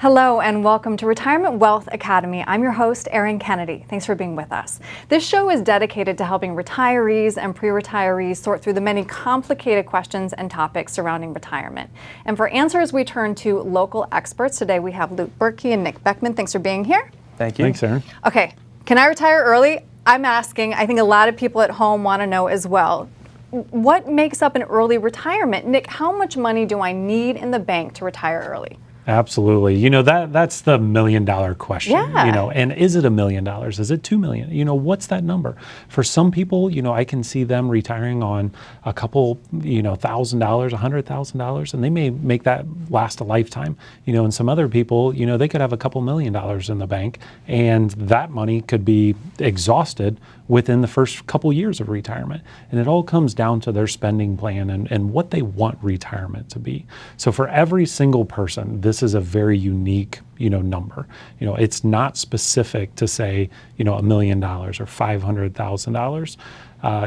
Hello and welcome to Retirement Wealth Academy. I'm your host, Erin Kennedy. Thanks for being with us. This show is dedicated to helping retirees and pre-retirees sort through the many complicated questions and topics surrounding retirement. And for answers, we turn to local experts. Today we have Luke Berkey and Nick Beckman. Thanks for being here. Thank you. Thanks, Erin. Okay, can I retire early? I'm asking. I think a lot of people at home want to know as well. What makes up an early retirement? Nick, how much money do I need in the bank to retire early? Absolutely. You know, that's the $1 million question. Yeah. You know, and is it $1 million? Is it $2 million? You know, what's that number? For some people, you know, I can see them retiring on a couple, you know, $1,000, $100,000, and they may make that last a lifetime. You know, and some other people, you know, they could have a couple $1 million in the bank, and that money could be exhausted within the first couple years of retirement. And it all comes down to their spending plan and what they want retirement to be. So for every single person, this is a very unique, you know, number. You know, it's not specific to say, you know, $1 million or $500,000.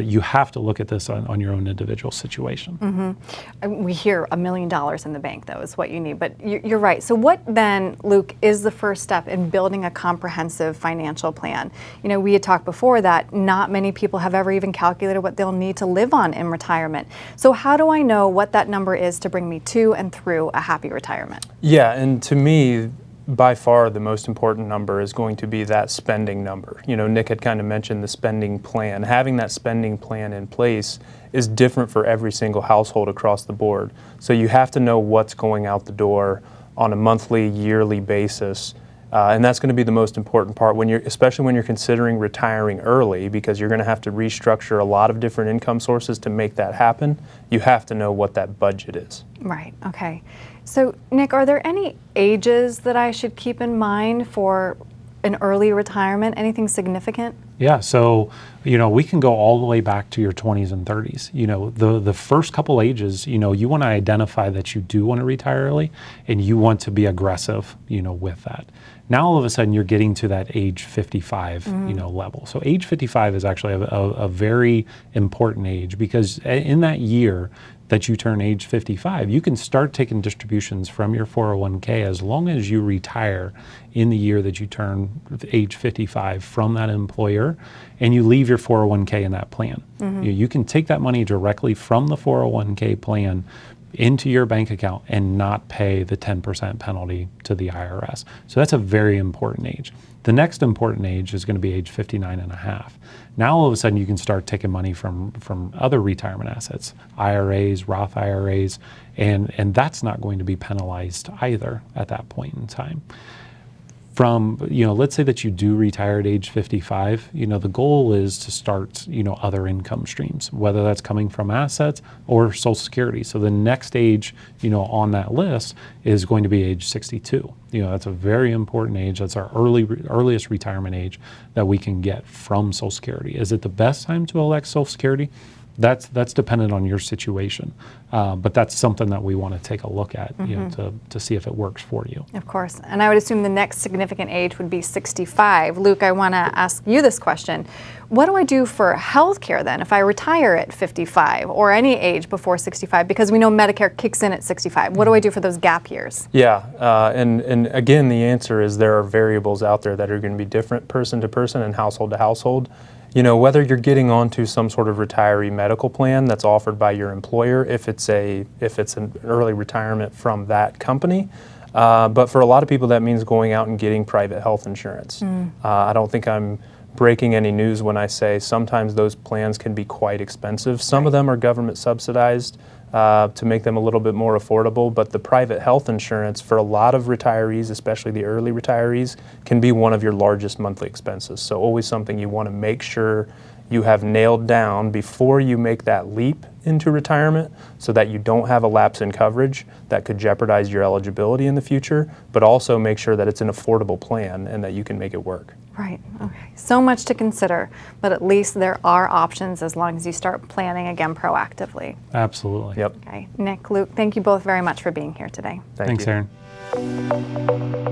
You have to look at this on your own individual situation. Mm-hmm. We hear $1 million in the bank, though, is what you need. But you're right. So what then, Luke, is the first step in building a comprehensive financial plan? You know, we had talked before that not many people have ever even calculated what they'll need to live on in retirement. So how do I know what that number is to bring me to and through a happy retirement? Yeah, and to me, by far the most important number is going to be that spending number. You know, Nick had kind of mentioned the spending plan. Having that spending plan in place is different for every single household across the board. So you have to know what's going out the door on a monthly, yearly basis. And that's going to be the most important part especially when you're considering retiring early, because you're going to have to restructure a lot of different income sources to make that happen. You have to know what that budget is. Right. Okay. So, Nick, are there any ages that I should keep in mind for an early retirement? Anything significant? Yeah, so, you know, we can go all the way back to your 20s and 30s. You know, the first couple ages, you know, you want to identify that you do want to retire early and you want to be aggressive, you know, with that. Now, all of a sudden, you're getting to that age 55, you know, level. So age 55 is actually a very important age, because in that year that you turn age 55, you can start taking distributions from your 401k as long as you retire in the year that you turn age 55 from that employer, and you leave your 401k in that plan. You can take that money directly from the 401k plan into your bank account and not pay the 10% penalty to the IRS. So that's a very important age. The next important age is going to be age 59 and a half. Now all of a sudden you can start taking money from other retirement assets, IRAs, Roth IRAs, and that's not going to be penalized either at that point in time. From, you know, let's say that you do retire at age 55, you know, the goal is to start, you know, other income streams, whether that's coming from assets or Social Security. So the next age, you know, on that list is going to be age 62. You know, that's a very important age. That's our earliest retirement age that we can get from Social Security. Is it the best time to elect Social Security? That's dependent on your situation, but that's something that we want to take a look at, you know, to see if it works for you. Of course, and I would assume the next significant age would be 65. Luke, I want to ask you this question. What do I do for health care then if I retire at 55 or any age before 65? Because we know Medicare kicks in at 65. What do I do for those gap years? Yeah, and again, the answer is there are variables out there that are going to be different person to person and household to household. You know, whether you're getting onto some sort of retiree medical plan that's offered by your employer, if it's an early retirement from that company, but for a lot of people that means going out and getting private health insurance. I don't think I'm breaking any news when I say sometimes those plans can be quite expensive. Some of them are government subsidized to make them a little bit more affordable, but the private health insurance for a lot of retirees, especially the early retirees, can be one of your largest monthly expenses. So always something you want to make sure you have nailed down before you make that leap into retirement, so that you don't have a lapse in coverage that could jeopardize your eligibility in the future, but also make sure that it's an affordable plan and that you can make it work. Right, okay. So much to consider, but at least there are options as long as you start planning again proactively. Absolutely. Yep. Okay, Nick, Luke, thank you both very much for being here today. Thanks, you. Erin. you.